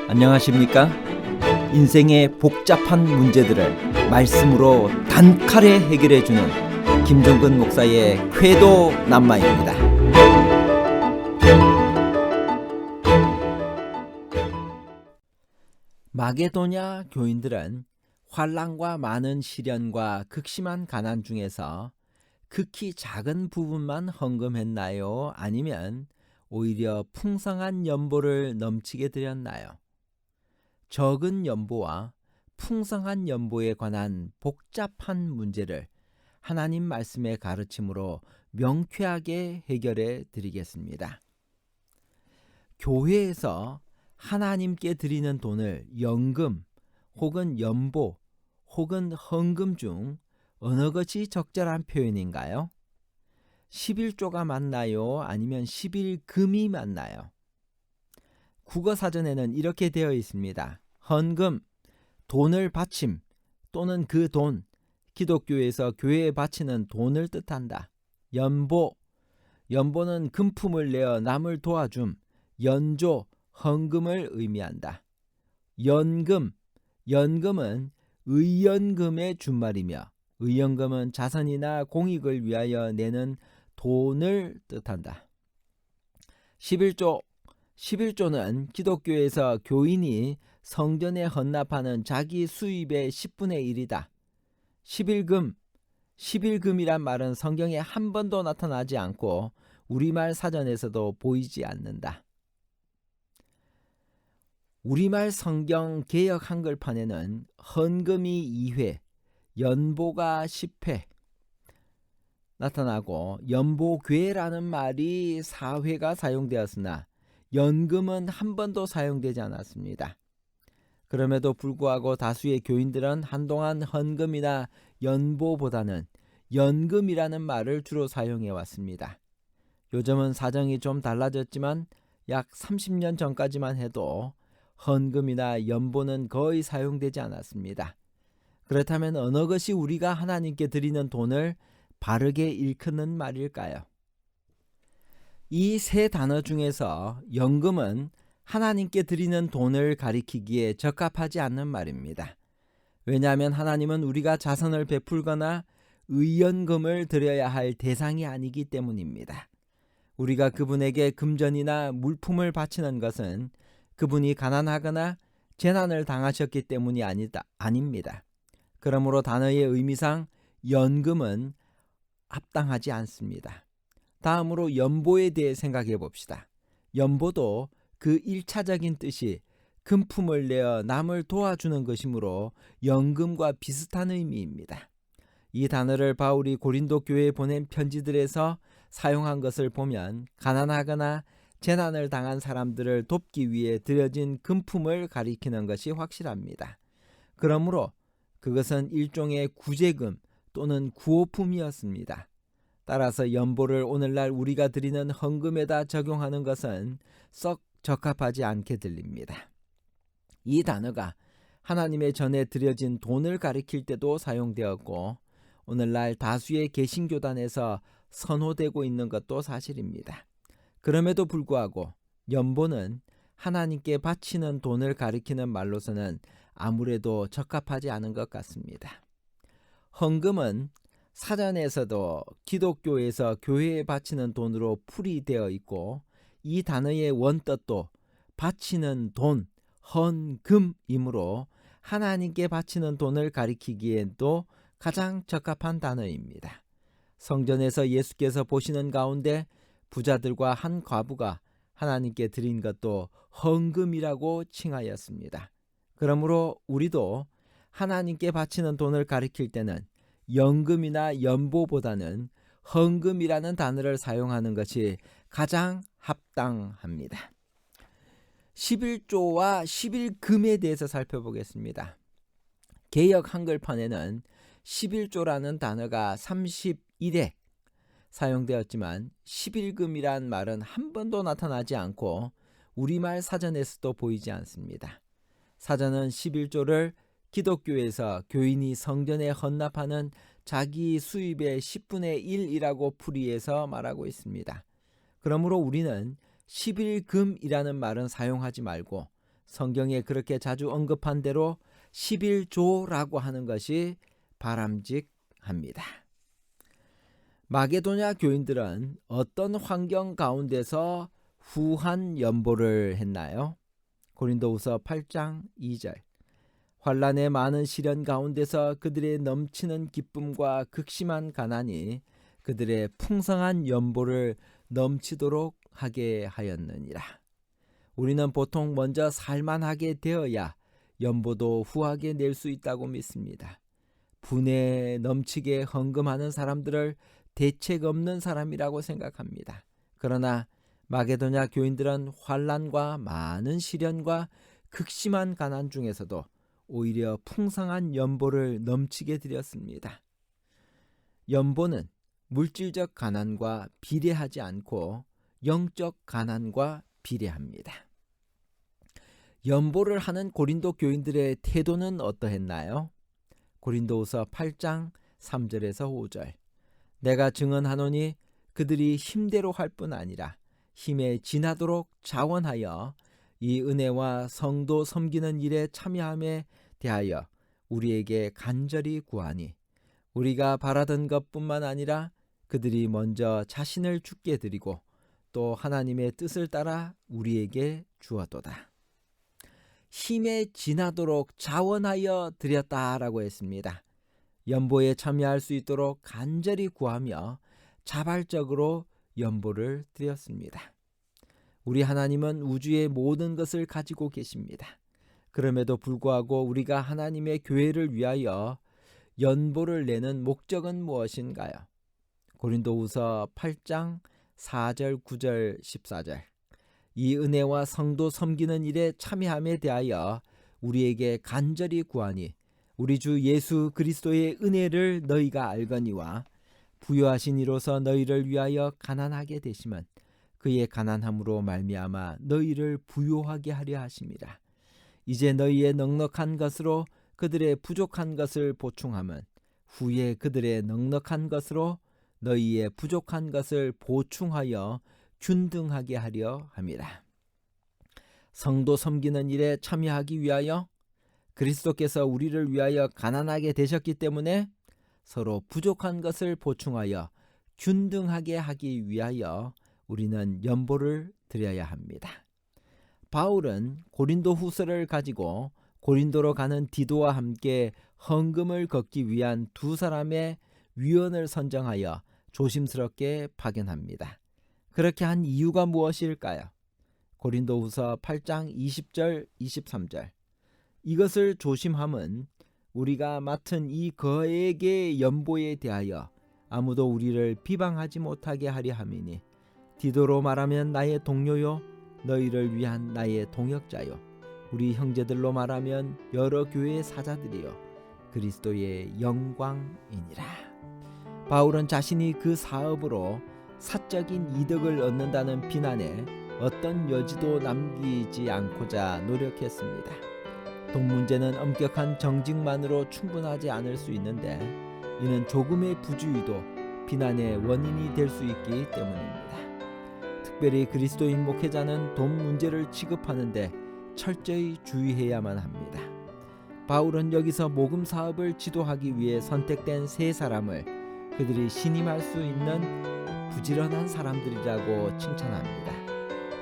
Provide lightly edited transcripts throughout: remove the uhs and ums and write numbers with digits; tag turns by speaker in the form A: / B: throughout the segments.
A: 안녕하십니까? 인생의 복잡한 문제들을 말씀으로 단칼에 해결해주는 김종근 목사의 쾌도 남마입니다. 마게도냐 교인들은 환난과 많은 시련과 극심한 가난 중에서 극히 작은 부분만 헌금했나요? 아니면 오히려 풍성한 연보를 넘치게 드렸나요? 적은 연보와 풍성한 연보에 관한 복잡한 문제를 하나님 말씀의 가르침으로 명쾌하게 해결해 드리겠습니다. 교회에서 하나님께 드리는 돈을 연금 혹은 연보 혹은 헌금 중 어느 것이 적절한 표현인가요? 11조가 맞나요? 아니면 11금이 맞나요? 국어사전에는 이렇게 되어 있습니다. 헌금, 돈을 바침 또는 그 돈, 기독교에서 교회에 바치는 돈을 뜻한다. 연보, 연보는 금품을 내어 남을 도와줌, 연조, 헌금을 의미한다. 연금, 연금은 의연금의 준말이며 의연금은 자선이나 공익을 위하여 내는 돈을 뜻한다. 11조, 11조는 기독교에서 교인이 성전에 헌납하는 자기 수입의 10분의 1이다. 11금, 11금이란 말은 성경에 한 번도 나타나지 않고 우리말 사전에서도 보이지 않는다. 우리말 성경 개역 한글판에는 헌금이 2회, 연보가 10회 나타나고 연보괴라는 말이 4회가 사용되었으나 연금은 한 번도 사용되지 않았습니다. 그럼에도 불구하고 다수의 교인들은 한동안 헌금이나 연보보다는 연금이라는 말을 주로 사용해 왔습니다. 요즘은 사정이 좀 달라졌지만 약 30년 전까지만 해도 헌금이나 연보는 거의 사용되지 않았습니다. 그렇다면 어느 것이 우리가 하나님께 드리는 돈을 바르게 일컫는 말일까요? 이 세 단어 중에서 연금은 하나님께 드리는 돈을 가리키기에 적합하지 않는 말입니다. 왜냐하면 하나님은 우리가 자선을 베풀거나 의연금을 드려야 할 대상이 아니기 때문입니다. 우리가 그분에게 금전이나 물품을 바치는 것은 그분이 가난하거나 재난을 당하셨기 때문이 아닙니다. 그러므로 단어의 의미상 연금은 합당하지 않습니다. 다음으로 연보에 대해 생각해 봅시다. 연보도 그 1차적인 뜻이 금품을 내어 남을 도와주는 것이므로 연금과 비슷한 의미입니다. 이 단어를 바울이 고린도 교회에 보낸 편지들에서 사용한 것을 보면 가난하거나 재난을 당한 사람들을 돕기 위해 드려진 금품을 가리키는 것이 확실합니다. 그러므로 그것은 일종의 구제금 또는 구호품이었습니다. 따라서 연보를 오늘날 우리가 드리는 헌금에다 적용하는 것은 썩 적합하지 않게 들립니다. 이 단어가 하나님의 전에 드려진 돈을 가리킬 때도 사용되었고 오늘날 다수의 개신교단에서 선호되고 있는 것도 사실입니다. 그럼에도 불구하고 연보는 하나님께 바치는 돈을 가리키는 말로서는 아무래도 적합하지 않은 것 같습니다. 헌금은 사전에서도 기독교에서 교회에 바치는 돈으로 풀이되어 있고 이 단어의 원뜻도 바치는 돈, 헌금이므로 하나님께 바치는 돈을 가리키기에도 가장 적합한 단어입니다. 성전에서 예수께서 보시는 가운데 부자들과 한 과부가 하나님께 드린 것도 헌금이라고 칭하였습니다. 그러므로 우리도 하나님께 바치는 돈을 가리킬 때는 연금이나 연보보다는 헌금이라는 단어를 사용하는 것이 가장 합당합니다. 11조와 11금에 대해서 살펴보겠습니다. 개역 한글판에는 11조라는 단어가 31회 사용되었지만 11금이란 말은 한 번도 나타나지 않고 우리말 사전에서도 보이지 않습니다. 사전은 11조를 기독교에서 교인이 성전에 헌납하는 자기 수입의 10분의 1이라고 풀이해서 말하고 있습니다. 그러므로 우리는 11금이라는 말은 사용하지 말고 성경에 그렇게 자주 언급한 대로 11조라고 하는 것이 바람직합니다. 마게도냐 교인들은 어떤 환경 가운데서 후한 연보를 했나요? 고린도후서 8장 2절. 환난의 많은 시련 가운데서 그들의 넘치는 기쁨과 극심한 가난이 그들의 풍성한 연보를 넘치도록 하게 하였느니라. 우리는 보통 먼저 살만하게 되어야 연보도 후하게 낼 수 있다고 믿습니다. 분에 넘치게 헌금하는 사람들을 대책 없는 사람이라고 생각합니다. 그러나 마게도냐 교인들은 환난과 많은 시련과 극심한 가난 중에서도 오히려 풍성한 연보를 넘치게 드렸습니다. 연보는 물질적 가난과 비례하지 않고 영적 가난과 비례합니다. 연보를 하는 고린도 교인들의 태도는 어떠했나요? 고린도후서 8장 3절에서 5절. 내가 증언하노니 그들이 힘대로 할 뿐 아니라 힘에 지나도록 자원하여 이 은혜와 성도 섬기는 일에 참여함에 대하여 우리에게 간절히 구하니 우리가 바라던 것뿐만 아니라 그들이 먼저 자신을 주께 드리고 또 하나님의 뜻을 따라 우리에게 주었도다. 힘에 지나도록 자원하여 드렸다라고 했습니다. 연보에 참여할 수 있도록 간절히 구하며 자발적으로 연보를 드렸습니다. 우리 하나님은 우주의 모든 것을 가지고 계십니다. 그럼에도 불구하고 우리가 하나님의 교회를 위하여 연보를 내는 목적은 무엇인가요? 고린도후서 8장 4절, 9절, 14절. 이 은혜와 성도 섬기는 일에 참여함에 대하여 우리에게 간절히 구하니 우리 주 예수 그리스도의 은혜를 너희가 알거니와 부요하신 이로서 너희를 위하여 가난하게 되심은 그의 가난함으로 말미암아 너희를 부요하게 하려 하심이라. 이제 너희의 넉넉한 것으로 그들의 부족한 것을 보충함은 후에 그들의 넉넉한 것으로 너희의 부족한 것을 보충하여 균등하게 하려 함이라. 성도 섬기는 일에 참여하기 위하여 그리스도께서 우리를 위하여 가난하게 되셨기 때문에 서로 부족한 것을 보충하여 균등하게 하기 위하여 우리는 연보를 드려야 합니다. 바울은 고린도 후서를 가지고 고린도로 가는 디도와 함께 헌금을 걷기 위한 두 사람의 위원을 선정하여 조심스럽게 파견합니다. 그렇게 한 이유가 무엇일까요? 고린도후서 8장 20절 23절. 이것을 조심함은 우리가 맡은 이 거액의 연보에 대하여 아무도 우리를 비방하지 못하게 하려 함이니 디도로 말하면 나의 동료요 너희를 위한 나의 동역자요 우리 형제들로 말하면 여러 교회의 사자들이요 그리스도의 영광이니라. 바울은 자신이 그 사업으로 사적인 이득을 얻는다는 비난에 어떤 여지도 남기지 않고자 노력했습니다. 돈 문제는 엄격한 정직만으로 충분하지 않을 수 있는데 이는 조금의 부주의도 비난의 원인이 될 수 있기 때문입니다. 특별히 그리스도인 목회자는 돈 문제를 취급하는데 철저히 주의해야만 합니다. 바울은 여기서 복음 사업을 지도하기 위해 선택된 세 사람을 그들이 신임할 수 있는 부지런한 사람들이라고 칭찬합니다.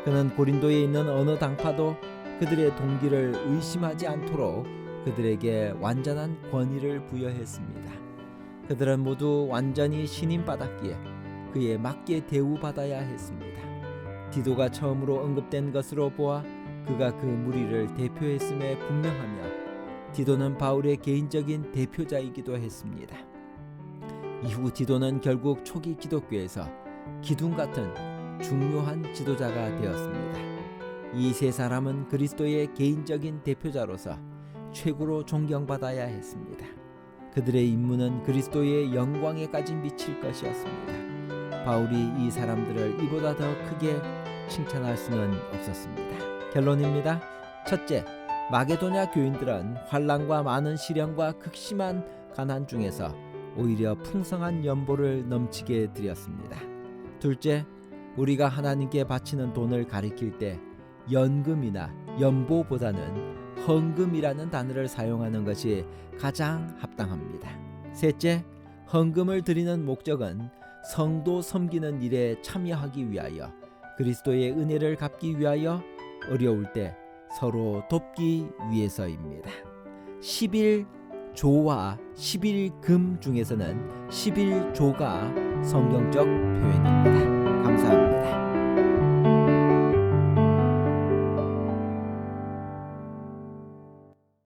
A: 그는 고린도에 있는 어느 당파도 그들의 동기를 의심하지 않도록 그들에게 완전한 권위를 부여했습니다. 그들은 모두 완전히 신임받았기에 그에 맞게 대우받아야 했습니다. 디도가 처음으로 언급된 것으로 보아 그가 그 무리를 대표했음에 분명하며 디도는 바울의 개인적인 대표자이기도 했습니다. 이후 디도는 결국 초기 기독교에서 기둥 같은 중요한 지도자가 되었습니다. 이 세 사람은 그리스도의 개인적인 대표자로서 최고로 존경받아야 했습니다. 그들의 임무는 그리스도의 영광에까지 미칠 것이었습니다. 바울이 이 사람들을 이보다 더 크게 칭찬할 수는 없었습니다. 결론입니다. 첫째, 마게도냐 교인들은 환난과 많은 시련과 극심한 가난 중에서 오히려 풍성한 연보를 넘치게 드렸습니다. 둘째, 우리가 하나님께 바치는 돈을 가리킬 때 연금이나 연보보다는 헌금이라는 단어를 사용하는 것이 가장 합당합니다. 셋째, 헌금을 드리는 목적은 성도 섬기는 일에 참여하기 위하여 그리스도의 은혜를 갚기 위하여 어려울 때 서로 돕기 위해서입니다. 11조와 11금 중에서는 11조가 성경적 표현입니다. 감사합니다.